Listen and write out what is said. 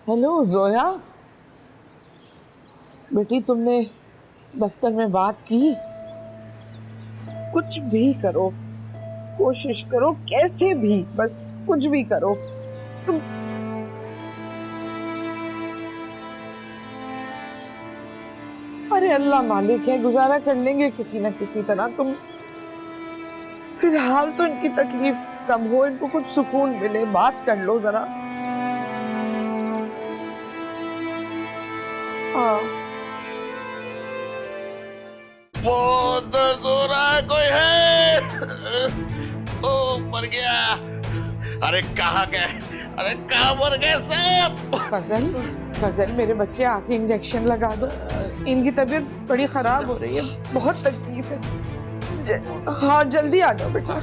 Hello Zoya, बेटी तुमने दफ्तर में बात की? कुछ भी करो, कोशिश करो, कैसे भी, बस कुछ भी करो तुम। अरे अल्लाह मालिक है, गुजारा कर लेंगे किसी न किसी तरह। तुम फिलहाल तो इनकी तकलीफ कम हो, इनको कुछ सुकून मिले, बात कर लो जरा। हाँ बहुत दर्द हो रहा है, कोई है? ओ मर गया। अरे कहाँ गए? अरे कहाँ मर गए सब? फजल, फजल मेरे बच्चे, आके इंजेक्शन लगा दो। इनकी तबीयत बड़ी खराब हो रही है, बहुत तकलीफ है। हाँ जल्दी आ जाओ बेटा।